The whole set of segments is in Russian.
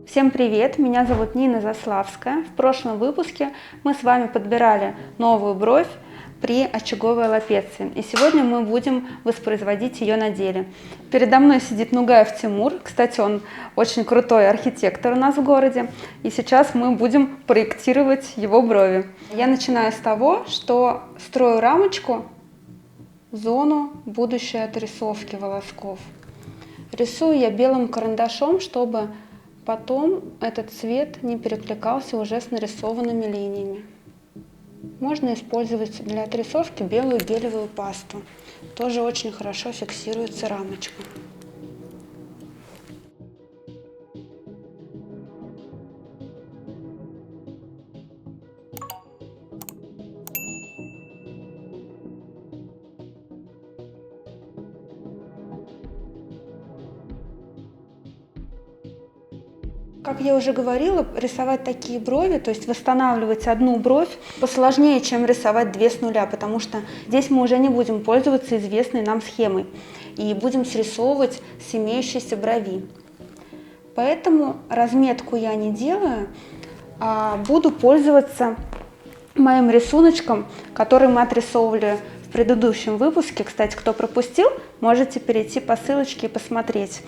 Всем привет! Меня зовут Нина Заславская. В прошлом выпуске мы с вами подбирали новую бровь при очаговой аллопеции. И сегодня мы будем воспроизводить ее на деле. Передо мной сидит Нугаев Тимур. Кстати, он очень крутой архитектор у нас в городе. И сейчас мы будем проектировать его брови. Я начинаю с того, что строю рамочку в зону будущей отрисовки волосков. Рисую я белым карандашом, чтобы потом этот цвет не перекликался уже с нарисованными линиями. Можно использовать для отрисовки белую гелевую пасту. Тоже очень хорошо фиксируется рамочка. Как я уже говорила, рисовать такие брови, то есть восстанавливать одну бровь, посложнее, чем рисовать две с нуля, потому что здесь мы уже не будем пользоваться известной нам схемой и будем срисовывать с имеющейся брови. Поэтому разметку я не делаю, а буду пользоваться моим рисуночком, который мы отрисовывали в предыдущем выпуске. Кстати, кто пропустил, можете перейти по ссылочке и посмотреть.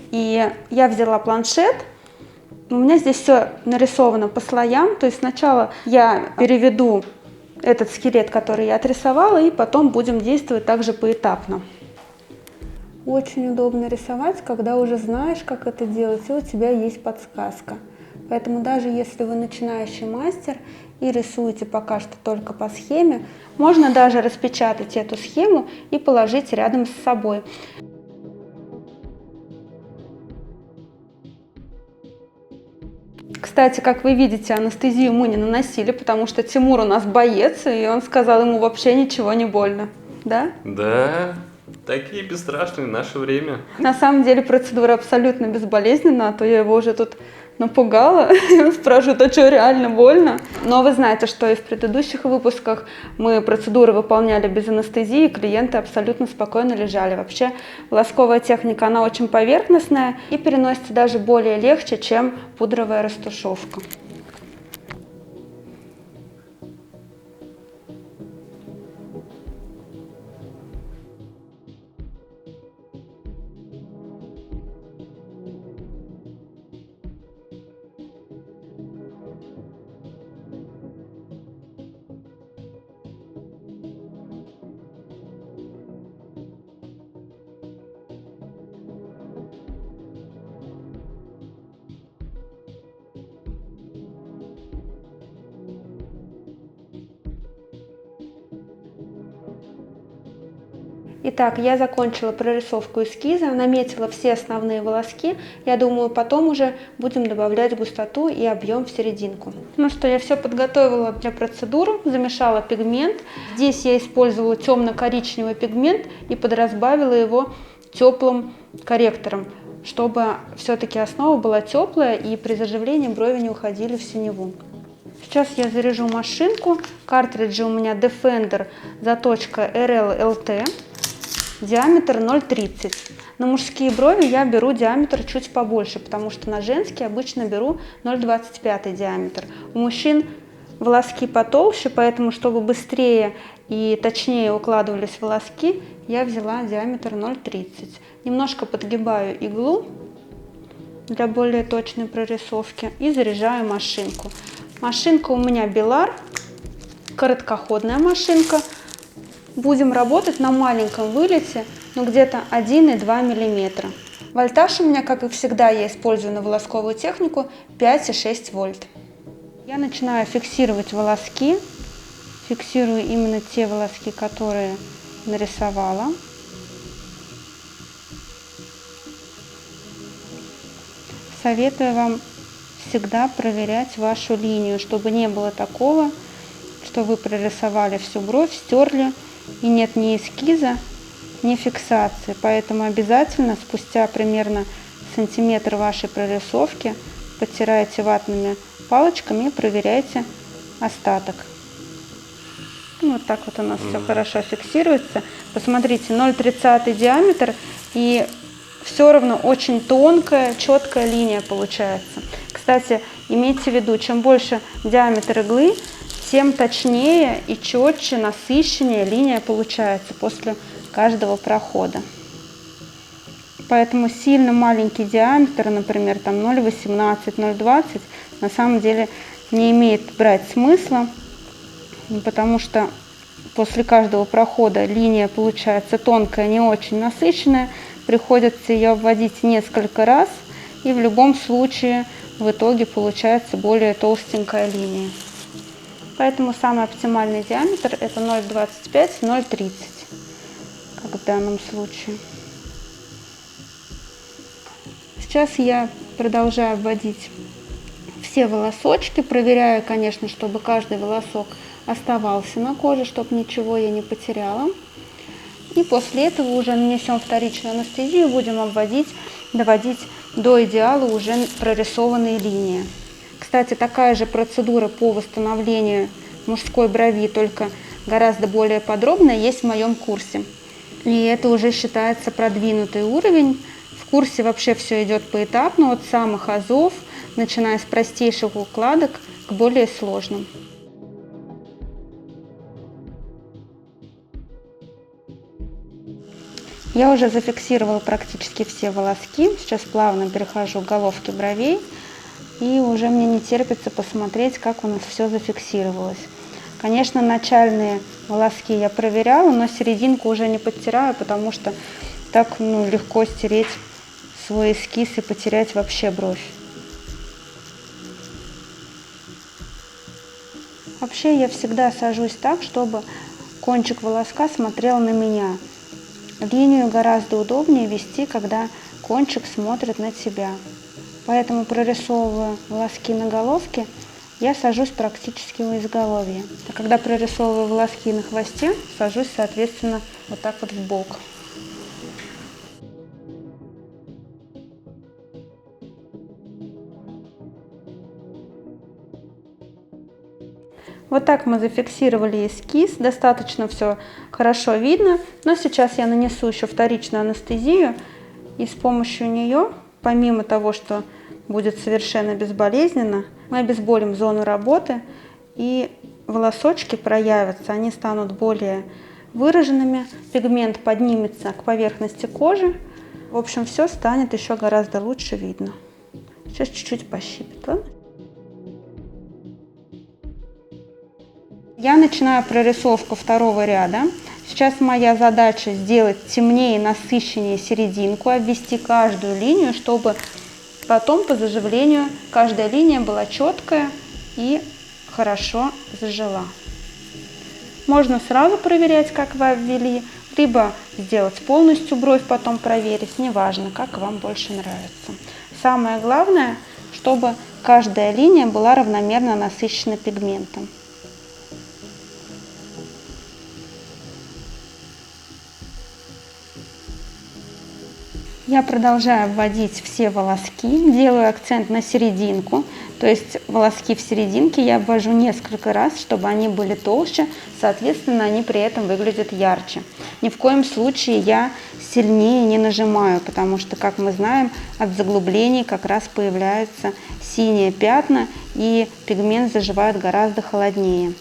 И я взяла планшет. У меня здесь все нарисовано по слоям, то есть сначала я переведу этот скелет, который я отрисовала, и потом будем действовать также поэтапно. Очень удобно рисовать, когда уже знаешь, как это делать, и у тебя есть подсказка. Поэтому даже если вы начинающий мастер и рисуете пока что только по схеме, можно даже распечатать эту схему и положить рядом с собой. Кстати, как вы видите, анестезию мы не наносили, потому что Тимур у нас боец, и он сказал, ему вообще ничего не больно. Да? Да, такие бесстрашные в наше время. На самом деле процедура абсолютно безболезненна, а то я его уже тут напугала, и он спрашивает, а что, реально больно? Но вы знаете, что и в предыдущих выпусках мы процедуры выполняли без анестезии, клиенты абсолютно спокойно лежали. Вообще волосковая техника, она очень поверхностная и переносится даже более легче, чем пудровая растушевка. Итак, я закончила прорисовку эскиза, наметила все основные волоски. Я думаю, потом уже будем добавлять густоту и объем в серединку. Ну что, я все подготовила для процедуры, замешала пигмент. Здесь я использовала темно-коричневый пигмент и подразбавила его теплым корректором, чтобы все-таки основа была теплая и при заживлении брови не уходили в синеву. Сейчас я заряжу машинку. Картриджи у меня Defender заточка RL-LT. Диаметр 0,30. На мужские брови я беру диаметр чуть побольше, потому что на женские обычно беру 0,25 диаметр. У мужчин волоски потолще, поэтому, чтобы быстрее и точнее укладывались волоски, я взяла диаметр 0,30. Немножко подгибаю иглу для более точной прорисовки и заряжаю машинку. Машинка у меня Белар, короткоходная машинка. Будем работать на маленьком вылете, но где-то 1,2 мм. Вольтаж у меня, как и всегда, я использую на волосковую технику 5,6 вольт. Я начинаю фиксировать волоски. Фиксирую именно те волоски, которые нарисовала. Советую вам всегда проверять вашу линию, чтобы не было такого, что вы прорисовали всю бровь, стерли, и нет ни эскиза, ни фиксации. Поэтому обязательно спустя примерно сантиметр вашей прорисовки подтирайте ватными палочками и проверяйте остаток. Вот так вот у нас все хорошо фиксируется. Посмотрите, 0,30 диаметр, и все равно очень тонкая, четкая линия получается. Кстати, имейте в виду, чем больше диаметр иглы, тем точнее и четче, насыщеннее линия получается после каждого прохода. Поэтому сильно маленький диаметр, например, там 0,18, 0,20, на самом деле не имеет брать смысла, потому что после каждого прохода линия получается тонкая, не очень насыщенная, приходится ее обводить несколько раз, и в любом случае в итоге получается более толстенькая линия. Поэтому самый оптимальный диаметр это 0,25-0,30, как в данном случае. Сейчас я продолжаю обводить все волосочки, проверяю, конечно, чтобы каждый волосок оставался на коже, чтобы ничего я не потеряла. И после этого уже нанесем вторичную анестезию, будем обводить, доводить до идеала уже прорисованные линии. Кстати, такая же процедура по восстановлению мужской брови, только гораздо более подробная, есть в моем курсе. И это уже считается продвинутый уровень. В курсе вообще все идет поэтапно, от самых азов, начиная с простейших укладок к более сложным. Я уже зафиксировала практически все волоски. Сейчас плавно перехожу к головке бровей. И уже мне не терпится посмотреть, как у нас все зафиксировалось. Конечно, начальные волоски я проверяла, но серединку уже не подтираю, потому что так легко стереть свой эскиз и потерять вообще бровь. Вообще я всегда сажусь так, чтобы кончик волоска смотрел на меня. Линию гораздо удобнее вести, когда кончик смотрит на тебя. Поэтому, прорисовывая волоски на головке, я сажусь практически у изголовья. А когда прорисовываю волоски на хвосте, сажусь, соответственно, вот так вот в бок. Вот так мы зафиксировали эскиз, достаточно все хорошо видно, но сейчас я нанесу еще вторичную анестезию, и с помощью нее, помимо того, что будет совершенно безболезненно, мы обезболим зону работы, и волосочки проявятся, они станут более выраженными, пигмент поднимется к поверхности кожи, в общем, все станет еще гораздо лучше видно. Сейчас чуть-чуть пощипит, ладно? Я начинаю прорисовку второго ряда. Сейчас моя задача сделать темнее, насыщеннее серединку, обвести каждую линию, чтобы потом по заживлению каждая линия была четкая и хорошо зажила. Можно сразу проверять, как вы обвели, либо сделать полностью бровь, потом проверить, неважно, как вам больше нравится. Самое главное, чтобы каждая линия была равномерно насыщена пигментом. Я продолжаю обводить все волоски, делаю акцент на серединку, то есть волоски в серединке я обвожу несколько раз, чтобы они были толще, соответственно, они при этом выглядят ярче. Ни в коем случае я сильнее не нажимаю, потому что, как мы знаем, от заглублений как раз появляются синие пятна, и пигмент заживает гораздо холоднее.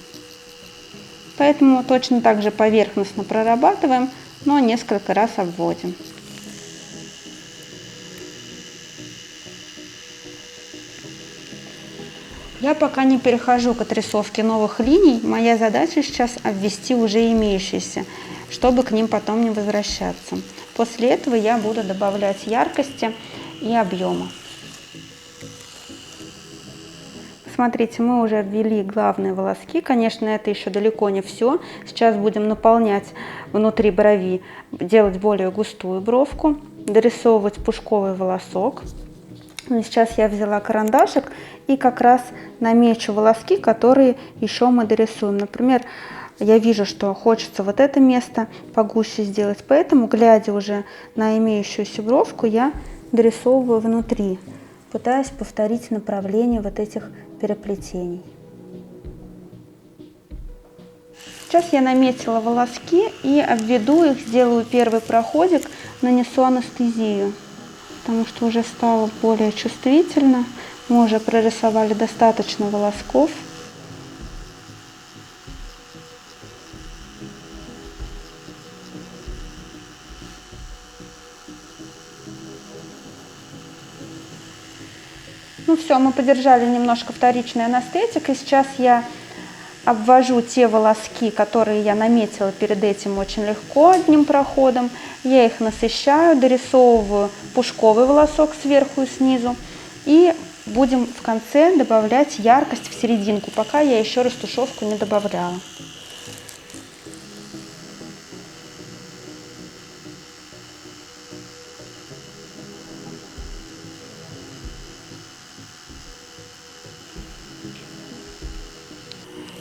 Поэтому точно так же поверхностно прорабатываем, но несколько раз обводим. Я пока не перехожу к отрисовке новых линий, моя задача сейчас обвести уже имеющиеся, чтобы к ним потом не возвращаться. После этого я буду добавлять яркости и объема. Смотрите, мы уже обвели главные волоски, конечно, это еще далеко не все. Сейчас будем наполнять внутри брови, делать более густую бровку, дорисовывать пушковый волосок. Сейчас я взяла карандашик и как раз намечу волоски, которые еще мы дорисуем. Например, я вижу, что хочется вот это место погуще сделать, поэтому, глядя уже на имеющуюся бровку, я дорисовываю внутри, пытаясь повторить направление вот этих переплетений. Сейчас я наметила волоски и обведу их, сделаю первый проходик, нанесу анестезию, потому что уже стало более чувствительно. Мы уже прорисовали достаточно волосков. Ну все, мы подержали немножко вторичный анестетик, и сейчас я обвожу те волоски, которые я наметила перед этим очень легко одним проходом. Я их насыщаю, дорисовываю пушковый волосок сверху и снизу. И будем в конце добавлять яркость в серединку, пока я еще растушевку не добавляла.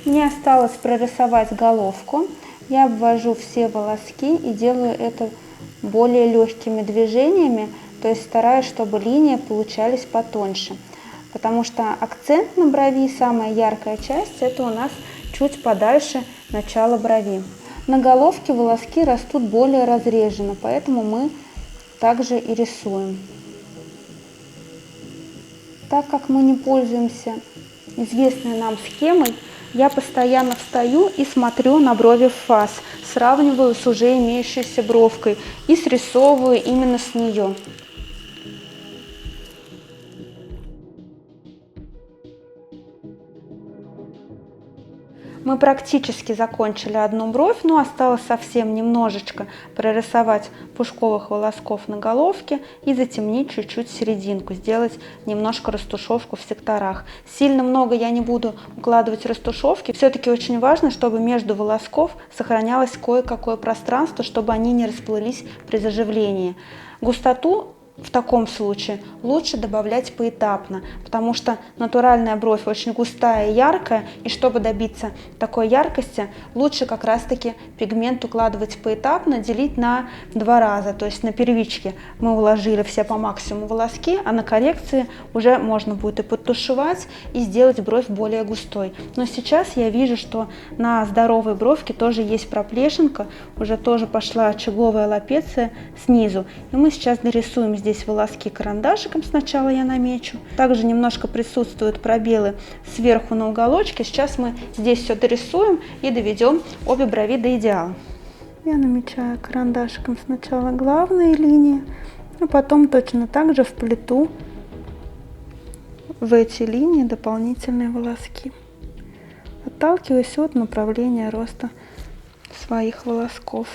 Мне осталось прорисовать головку. Я обвожу все волоски и делаю это более легкими движениями, то есть стараюсь, чтобы линии получались потоньше. Потому что акцент на брови, самая яркая часть, это у нас чуть подальше начала брови. На головке волоски растут более разреженно, поэтому мы также и рисуем. Так как мы не пользуемся известной нам схемой, я постоянно встаю и смотрю на брови в фас, сравниваю с уже имеющейся бровкой и срисовываю именно с нее. Мы практически закончили одну бровь, но осталось совсем немножечко прорисовать пушковых волосков на головке и затемнить чуть-чуть серединку, сделать немножко растушевку в секторах. Сильно много я не буду укладывать растушевки. Все-таки очень важно, чтобы между волосков сохранялось кое-какое пространство, чтобы они не расплылись при заживлении. Густоту в таком случае лучше добавлять поэтапно, потому что натуральная бровь очень густая и яркая, и чтобы добиться такой яркости, лучше как раз-таки пигмент укладывать поэтапно, делить на 2 раза. То есть на первичке мы уложили все по максимуму волоски, а на коррекции уже можно будет и подтушевать, и сделать бровь более густой. Но сейчас я вижу, что на здоровой бровке тоже есть проплешинка, уже тоже пошла очаговая лапеция снизу, и мы сейчас дорисуем здесь волоски карандашиком, сначала я намечу. Также немножко присутствуют пробелы сверху на уголочке. Сейчас мы здесь все дорисуем и доведем обе брови до идеала. Я намечаю карандашиком сначала главные линии, а потом точно так же вплету в эти линии дополнительные волоски, отталкиваясь от направления роста своих волосков.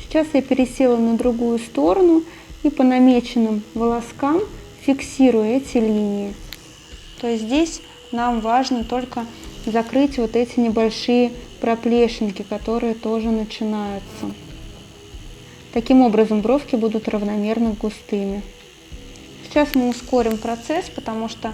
Сейчас я пересела на другую сторону и по намеченным волоскам фиксирую эти линии. То есть здесь нам важно только закрыть вот эти небольшие проплешинки, которые тоже начинаются. Таким образом бровки будут равномерно густыми. Сейчас мы ускорим процесс, потому что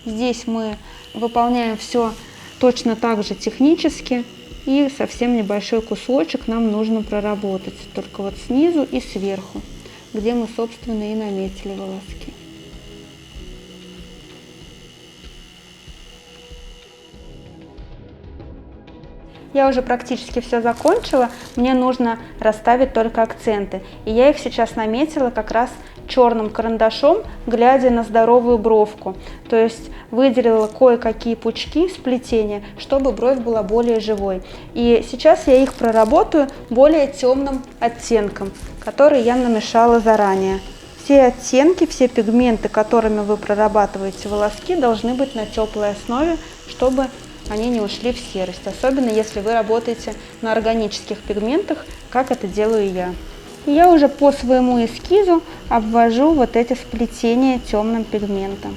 здесь мы выполняем все точно так же технически. И совсем небольшой кусочек нам нужно проработать, только вот снизу и сверху, где мы, собственно, и наметили волоски. Я уже практически все закончила, мне нужно расставить только акценты. И я их сейчас наметила как раз черным карандашом, глядя на здоровую бровку. То есть выделила кое-какие пучки сплетения, чтобы бровь была более живой. И сейчас я их проработаю более темным оттенком, который я намешала заранее. Все оттенки, все пигменты, которыми вы прорабатываете волоски, должны быть на теплой основе, чтобы они не ушли в серость, особенно если вы работаете на органических пигментах, как это делаю я. И я уже по своему эскизу обвожу вот эти сплетения темным пигментом.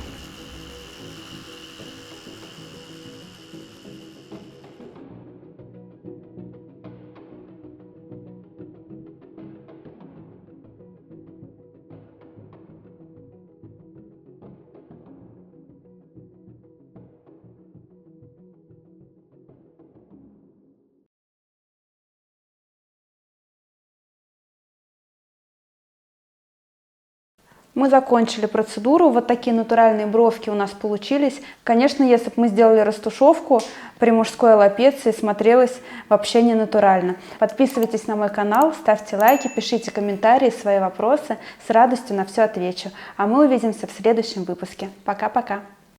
Мы закончили процедуру, вот такие натуральные бровки у нас получились. Конечно, если бы мы сделали растушевку при мужской аллопеции, смотрелось вообще не натурально. Подписывайтесь на мой канал, ставьте лайки, пишите комментарии, свои вопросы. С радостью на все отвечу. А мы увидимся в следующем выпуске. Пока-пока!